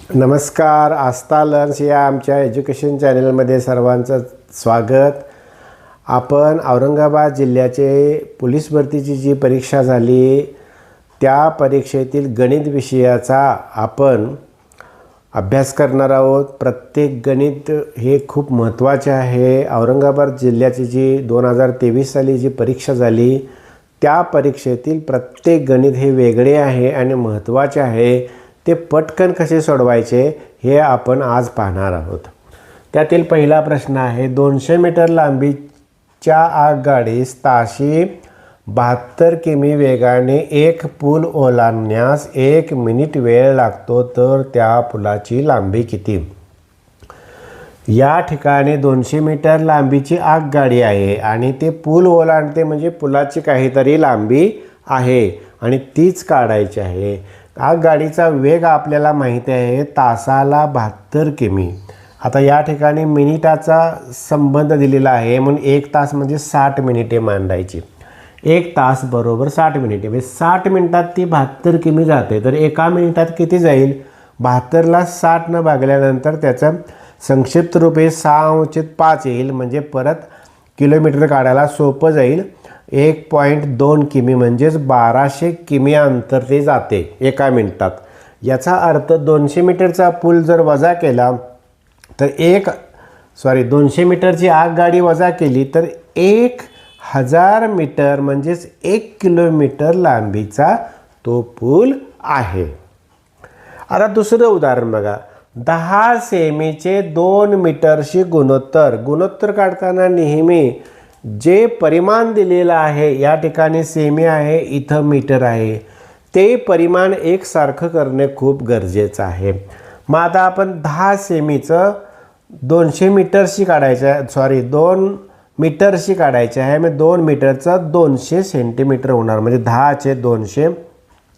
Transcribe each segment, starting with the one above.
नमस्कार. आस्था लर्न्स या आमच्या एज्युकेशन चॅनलमध्ये सर्वांचं स्वागत. आपण औरंगाबाद जिल्ह्याचे पोलीस भरतीची जी परीक्षा झाली त्या परीक्षेतील गणित विषयाचा आपण अभ्यास करणार आहोत. प्रत्येक गणित हे खूप महत्त्वाचे आहे. औरंगाबाद जिल्ह्याची जी 2023 साली जी परीक्षा झाली त्या परीक्षेतील प्रत्येक गणित हे वेगळे आहे आणि महत्त्वाचे आहे. ते पटकन कसे सोडवायचे हे आपण आज पाहणार आहोत. त्यातील पहिला प्रश्न आहे, 200 मीटर लांबीच्या आगगाडीस ताशी 72 किमी वेगाने एक पूल ओलांडण्यास 1 मिनिट वेळ लागतो, तर त्या पुलाची लांबी किती? या ठिकाणी 200 मीटर लांबीची आगगाडी आहे आणि ते पूल ओलांडते म्हणजे पुलाची काहीतरी लांबी आहे आणि तीच काढायची आहे. आगगाडीचा वेग आपल्याला माहिती आहे तासाला 72 किमी. आता या ठिकाणी मिनिटाचा संबंध दिलेला आहे म्हणून 1 तास म्हणजे 60 मिनिटे मांडायची. 1 तास बरोबर 60 मिनिटे म्हणजे 60 मिनिटात ती 72 किमी जाते. तर एका मिनिटात किती जाईल? 72ला 60 भागल्यानंतर त्याचं संक्षिप्त रूप हे 6/5 येईल म्हणजे परत किलोमीटर काढायला सोपं जाईल. 1.2 किमी म्हणजेच 1200 किमी अंतर ते जाते एका मिनिटात. याचा अर्थ 200 मीटरचा पूल जर वजा केला तर 200 मीटरची आगगाडी वजा केली तर 1000 मीटर म्हणजेच 1 किलोमीटर लांबीचा तो पूल आहे. आता दुसरं उदाहरण बघा, 10 सेमीचे 2 मीटरशी गुणोत्तर काढताना नेहमी जे परिमाण दिलेलं आहे, या ठिकाणी सेमी आहे, इथं मीटर आहे, ते परिमाण एकसारखं करणे खूप गरजेचं आहे. मग आता आपण 10 सेमीचं 200 मीटरशी काढायचं आहे, 2 मीटरशी काढायचं आहे. मग 2 मीटरचं 200 सेंटीमीटर होणार म्हणजे 10/200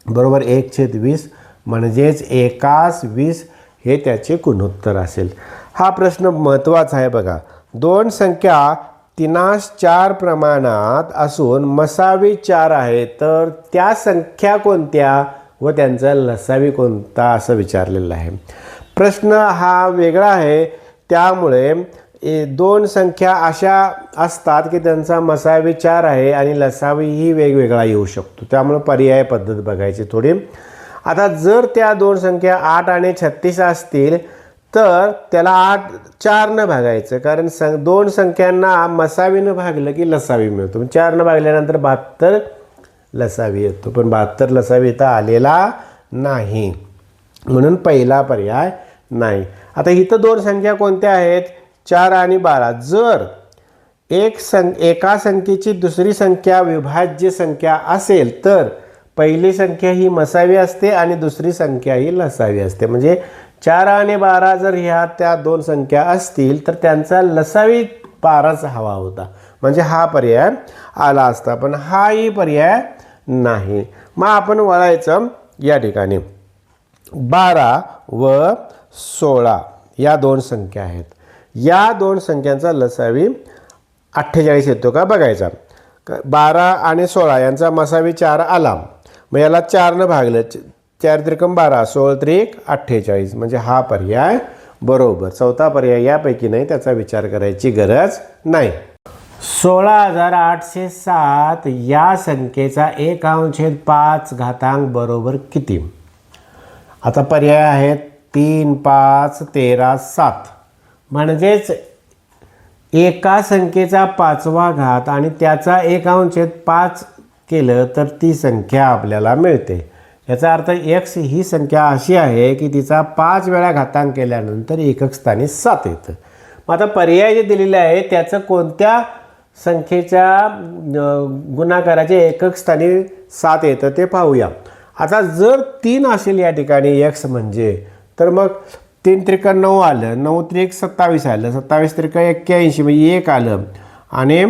बरोबर 1/20 म्हणजेच 1/20 हे त्याचे गुणोत्तर असेल. हा प्रश्न महत्त्वाचा आहे बघा. 2 संख्या 3/4 प्रमाणात असून मसावी 4 आहे, तर त्या संख्या कोणत्या व त्यांचा लसावी कोणता असं विचारलेलं आहे. प्रश्न हा वेगळा आहे. त्यामुळे 2 संख्या अशा असतात की त्यांचा मसावी 4 आहे आणि लसावीही वेगवेगळा येऊ शकतो. त्यामुळे पर्याय पद्धत बघायची थोडी. आता जर त्या 2 संख्या 8 आणि 36 असतील तर त्याला 4 भागायचं, कारण 2 संख्यांना मसावीनं भागलं की लसावी मिळतो. 4 भागल्यानंतर 72 लसावी येतो, पण 72 लसावी इथं आलेला नाही म्हणून पहिला पर्याय नाही. आता इथं 2 संख्या कोणत्या आहेत? 4 आणि 12. जर एका संख्येची दुसरी संख्या विभाज्य संख्या असेल तर पहिली संख्या ही मसावी असते आणि दुसरी संख्या ही लसावी असते. म्हणजे 4 आणि 12 जर ह्या त्या 2 संख्या असतील तर त्यांचा लसावी 12च हवा होता म्हणजे हा पर्याय आला असता, पण हाही पर्याय नाही. मग आपण वळायचं या ठिकाणी 12 व 16 या 2 संख्या आहेत. या 2 संख्यांचा लसावी 48 येतो का बघायचा. 12 आणि 16 यांचा मसावी 4 आला, मग याला 4 भागलं, 4 त्रिकम 12, 16 त्रिक 48 म्हणजे हा पर्याय बरोबर. चौथा पर्याय यापैकी नाही, त्याचा विचार करायची गरज नाही. 16,807 या संख्येचा 1/5 बरोबर किती? आता पर्याय आहेत 3, 5, 13, 7. म्हणजेच एका संख्येचा 5वा घात आणि त्याचा 1/5 केलं तर ती संख्या आपल्याला मिळते. याचा अर्थ x ही संख्या अशी आहे की तिचा 5 वेळा घातांक केल्यानंतर एकक स्थानी 7 येतं. मग आता पर्याय जे दिलेले आहे त्याचं कोणत्या संख्येच्या गुणाकाराचे एकक स्थानी 7 येतं ते पाहूया. आता जर 3 असेल या ठिकाणी x म्हणजे, तर मग 3 त्रिक 9 आलं, 9 त्रिक 27 आलं, 27 त्रिक 81 म्हणजे 1 आलं आणि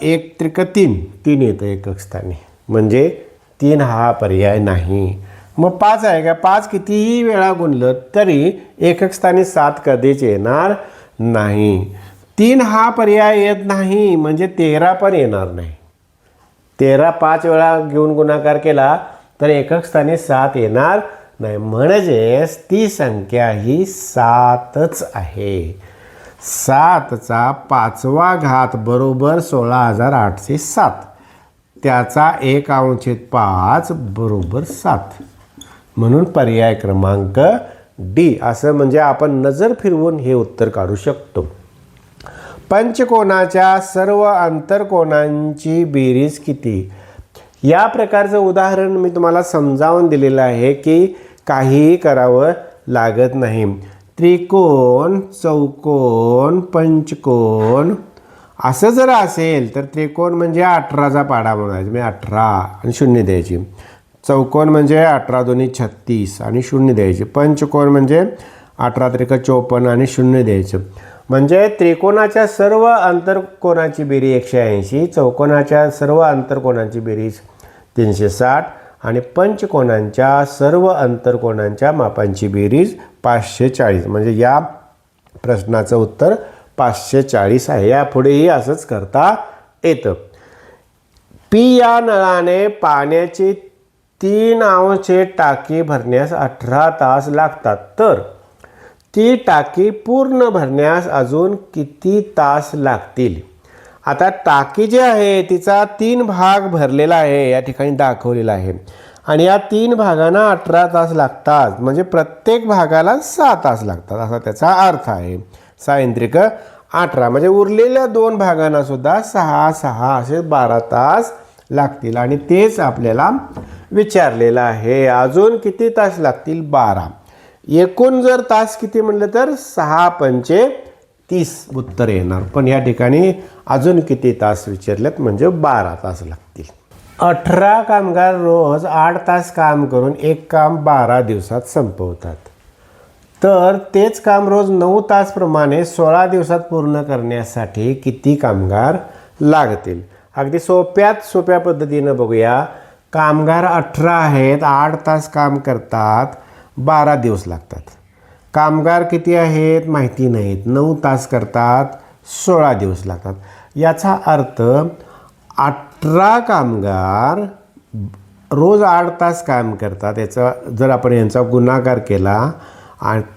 1 त्रिक 3 येतं एकक स्थानी म्हणजे 3 हा पर्याय नाही. मग 5 आहे का? 5 कितीही वेळा गुणलं तरी एकक स्थानी 7 कधीच येणार नाही. 3 हा पर्याय येत नाही म्हणजे 13 पण येणार नाही. 13 5 वेळा घेऊन गुणाकार केला तर एकक स्थानी 7 येणार नाही, म्हणजेच ती संख्या ही 7च आहे. 7चा 5वा घात बरोबर 16,807. त्याचा 1/5 बरोबर 7. म्हणून पर्याय क्रमांक डी. असं म्हणजे आपण नजर फिरवून हे उत्तर काढू शकतो. पंचकोनाच्या सर्व अंतर्कोनांची बेरीज किती? या प्रकारचं उदाहरण मी तुम्हाला समजावून दिलेलं आहे की काहीही करावं लागत नाही. त्रिकोण, चौकोन, पंचकोन असं जर असेल तर त्रिकोण म्हणजे 18चा पाढा म्हणायचा, म्हणजे 18 आणि 0 द्यायची. चौकोन म्हणजे 18 दोन्ही 36 आणि 0 द्यायचे. पंचकोन म्हणजे 18 त्रिक 54 आणि 0 द्यायचं. म्हणजे त्रिकोणाच्या सर्व अंतर्कोनाची बेरीज 180, चौकोनाच्या सर्व अंतर्कोनांची बेरीज 360 आणि पंचकोनांच्या सर्व अंतर्कोनांच्या मापांची बेरीज 540. म्हणजे या प्रश्नाचं उत्तर 540 आहे. यापुढेही असंच करता येतं. पी या नळाने पाण्याची 3 अंशे टाकी भरण्यास 18 तास लागतात, तर ती टाकी पूर्ण भरण्यास अजून किती तास लागतील? आता टाकी जी आहे तिचा 3 भाग भरलेला आहे, या ठिकाणी दाखवलेला आहे. आणि या 3 भागांना 18 तास लागतात, म्हणजे प्रत्येक भागाला 6 तास लागतात असा त्याचा अर्थ आहे. 6 18 म्हणजे उरलेल्या 2 भागांना सुद्धा 6 असे 12 तास लागतील. आणि तेच आपल्याला विचारलेलं आहे. अजून किती तास लागतील? 12. एकूण जर तास किती म्हणलं तर 6 पंचे 30 उत्तर येणार. पण या ठिकाणी अजून किती तास विचारलेत म्हणजे 12 तास लागतील. 18 कामगार रोज 8 तास काम करून एक काम 12 दिवसात संपवतात, तर तेच काम रोज 9 तास प्रमाणे 16 दिवसात पूर्ण करण्यासाठी किती कामगार लागतील? अगदी सोप्यात सोप्या पद्धतीनं बघूया. कामगार 18 आहेत, 8 तास काम करतात, 12 दिवस लागतात. कामगार किती आहेत माहिती नाहीत, 9 तास करतात, 16 दिवस लागतात. याचा अर्थ 18 कामगार रोज 8 तास काम करतात. याचा जर आपण यांचा गुणाकार केला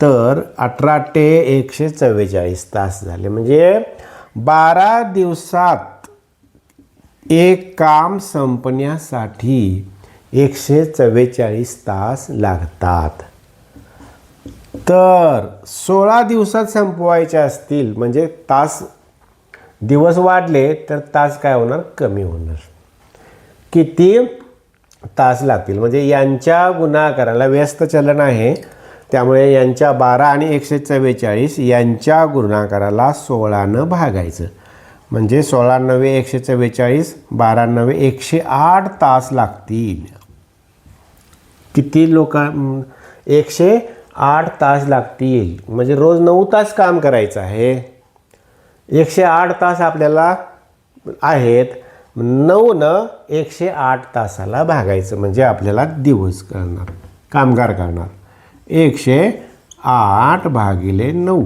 तर 18 × 144 तास झाले. म्हणजे 12 दिवसात एक काम संपण्यासाठी 144 तास लागतात. तर 16 दिवसात संपवायचे असतील म्हणजे तास दिवस वाढले तर तास काय होणार? कमी होणार. किती तास लागतील? म्हणजे यांच्या गुणाकाराला व्यस्त चलन आहे, त्यामुळे यांच्या 12 आणि 144 यांच्या गुणाकाराला 16नं भागायचं. म्हणजे 16 × 9 = 144, 12 × 9 = 108 तास लागतील. किती 108 तास लागतील. म्हणजे रोज 9 तास काम करायचं आहे. 108 तास आपल्याला आहेत. 9 न 108 तासाला भागायचं म्हणजे आपल्याला दिवस करणार, कामगार करणार. 108 भागिले 9,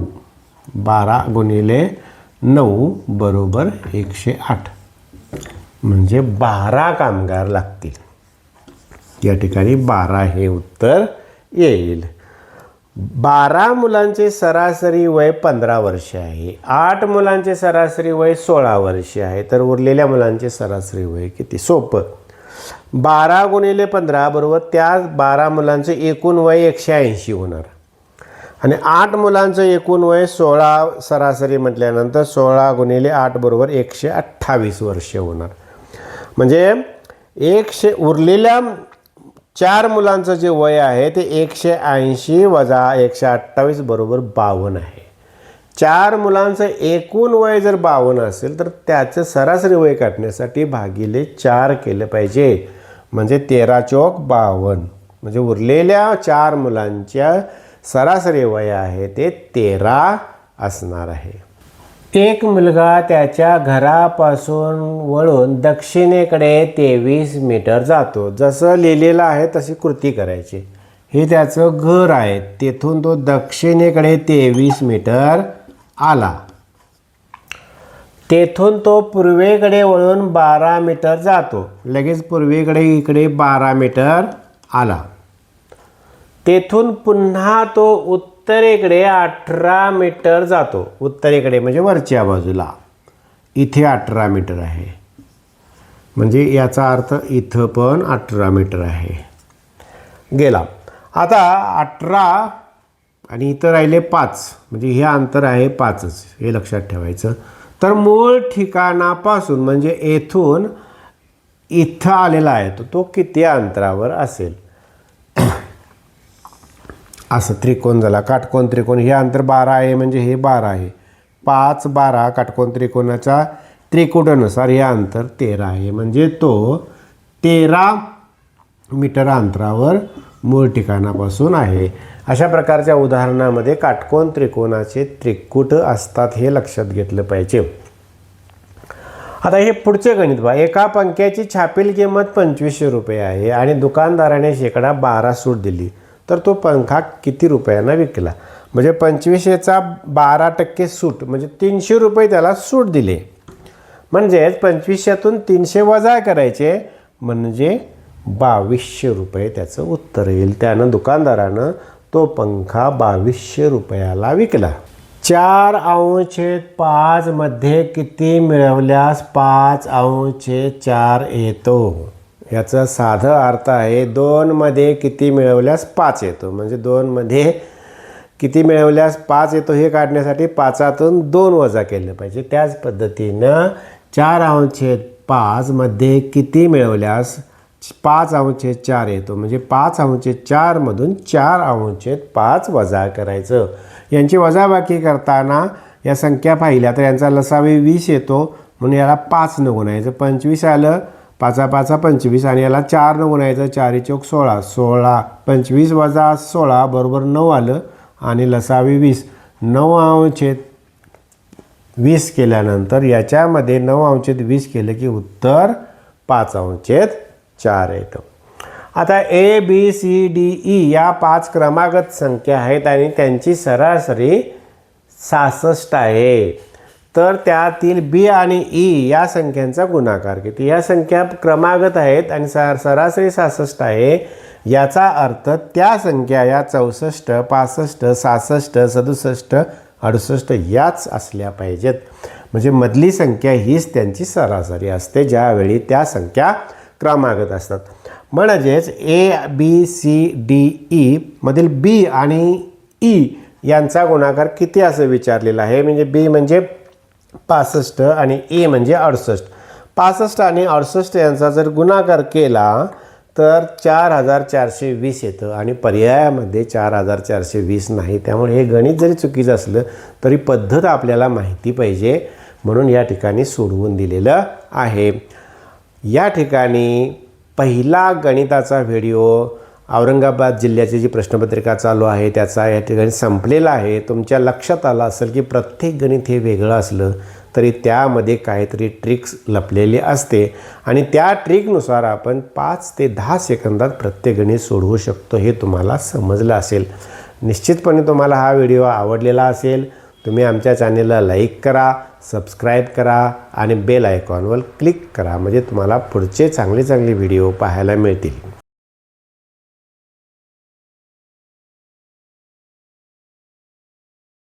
12 गुणिले 9 बरोबर 108. म्हणजे 12 कामगार लागतील. या ठिकाणी 12 हे उत्तर येईल. 12 मुलांचे सरासरी वय 15 वर्ष आहे. 8 मुलांचे सरासरी वय 16 वर्ष आहे. तर उरलेल्या मुलांचे सरासरी वय किती? सोपं. 12 गुणिले 15 बरोबर त्या 12 मुलांचे एकूण वय 180 होणार. आणि 8 मुलांचं एकूण वय 16 सरासरी म्हटल्यानंतर 16 गुणिले 8 बरोबर 128 वर्ष होणार. म्हणजे उरलेल्या 4 मुलांचं जे वय आहे ते 180 वजा 128 बरोबर 52 आहे. 4 मुलांचं एकूण वय जर 52 असेल तर त्याचं सरासरी वय काढण्यासाठी भागिले 4 केलं पाहिजे. म्हणजे 13 चौक 52. म्हणजे उरलेल्या 4 मुलांच्या सरासरी वय आहे ते 13 असणार आहे. एक मुलगा त्याच्या घरापासून वळून दक्षिणेकडे 23 मीटर जातो. जसं लिहिलेलं आहे तशी कृती करायची. हे त्याचं घर आहे. तेथून तो दक्षिणेकडे 23 मीटर आला. तेथून तो पूर्वेकडे वळून 12 मीटर जातो. लगेच पूर्वेकडे इकडे 12 मीटर आला. तेथून पुन्हा तो उत्तरेकडे 18 मीटर जातो. उत्तरेकडे म्हणजे वरच्या बाजूला. इथे 18 मीटर आहे, म्हणजे याचा अर्थ इथं पण 18 मीटर आहे. गेला. आता 18 आणि इथं राहिले 5, म्हणजे हे अंतर आहे 5च, हे लक्षात ठेवायचं. तर मूळ ठिकाणापासून म्हणजे येथून इथं आलेला आहे तो किती अंतरावर असेल. असं त्रिकोण झाला, काटकोन त्रिकोण. हे अंतर 12 आहे, म्हणजे हे 12 आहे. 5, 12 काटकोन त्रिकोणाच्या त्रिकुटानुसार हे अंतर 13 आहे, म्हणजे तो 13 मीटर अंतरावर मूळ ठिकाणापासून आहे. अशा प्रकारच्या उदाहरणामध्ये काटकोन त्रिकोणाचे त्रिकूट असतात, हे लक्षात घेतलं पाहिजे. आता हे पुढचे गणित पहा. एका पंख्याची छापील किंमत 2500 रुपये आहे आणि दुकानदाराने शेकडा 12 सूट दिली, तर तो पंखा किती रुपयांना विकला. म्हणजे 2500चा 12% सूट म्हणजे 300 रुपये त्याला सूट दिले. म्हणजेच 2500तून 300 वजा करायचे, म्हणजे 2200 रुपये त्याचं उत्तर येईल. त्यानं दुकानदारानं तो पंखा 2200 रुपयाला विकला. 4/5 मध्ये किती मिळवल्यास 5/4 येतो. याचा साधा अर्थ आहे 2 मध्ये किती मिळवल्यास 5 येतो. म्हणजे 2 मध्ये किती मिळवल्यास 5 येतो हे काढण्यासाठी 5तून 2 वजा केलं पाहिजे. त्याच पद्धतीनं 4/5 मध्ये किती मिळवल्यास 5/4 येतो. म्हणजे 5/4 मधून 4/5 वजा करायचं. यांची वजाबाकी करताना या संख्या पाहिल्या तर यांचा लसावी 20 येतो, म्हणून याला 5 न गुणायचं. 25 आलं, 5×5 25 आणि याला 4 न गुणायचं. 4×4 16, 16 25 वजा 16 बरोबर 9 आलं आणि लसावी 20. 9/20 केल्यानंतर याच्यामध्ये 9/20 केलं की उत्तर 5/4 येतं. आता ABCDE या 5 क्रमागत संख्या आहेत आणि त्यांची सरासरी 66 आहे. तर त्यातील B आणि E या संख्यांचा गुणाकार किती. या संख्या क्रमागत आहेत आणि सरासरी 66 आहे. याचा अर्थ त्या संख्या या 64, 65, 66, 67, 68 याच असल्या पाहिजेत. म्हणजे मधली संख्या हीच त्यांची सरासरी असते ज्यावेळी त्या संख्या क्रमागत असतात. म्हणजेच ABCDE मधील B आणि E यांचा गुणाकार किती असं विचारलेलं आहे. म्हणजे B म्हणजे 65 आणि E म्हणजे 68. 65 आणि 68 यांचा जर गुणाकार केला तर 4420 येतं आणि पर्यायामध्ये 4420 नाही. त्यामुळे हे गणित जरी चुकीचं असलं तरी पद्धत आपल्याला माहिती पाहिजे, म्हणून या ठिकाणी सोडवून दिलेलं आहे. या ठिकाणी पहिला गणिताचा व्हिडिओ औरंगाबाद जिल्ह्याची जी प्रश्नपत्रिका चालू आहे त्याचा या ठिकाणी संपलेला आहे. तुमच्या लक्षात आलं असेल की प्रत्येक गणित हे वेगळं असलं तरी त्यामध्ये काहीतरी ट्रिक्स लपलेली असते आणि त्या ट्रिकनुसार आपण 5 ते 10 सेकंदात प्रत्येक गणित सोडवू शकतो, हे तुम्हाला समजलं असेल. निश्चितपणे तुम्हाला हा व्हिडिओ आवडलेला असेल. तुम्ही आमच्या चॅनेलला लाईक करा, सबस्क्राईब करा आणि बेल आयकॉनवर क्लिक करा, म्हणजे तुम्हाला पुढचे चांगले व्हिडिओ पाहायला मिळतील.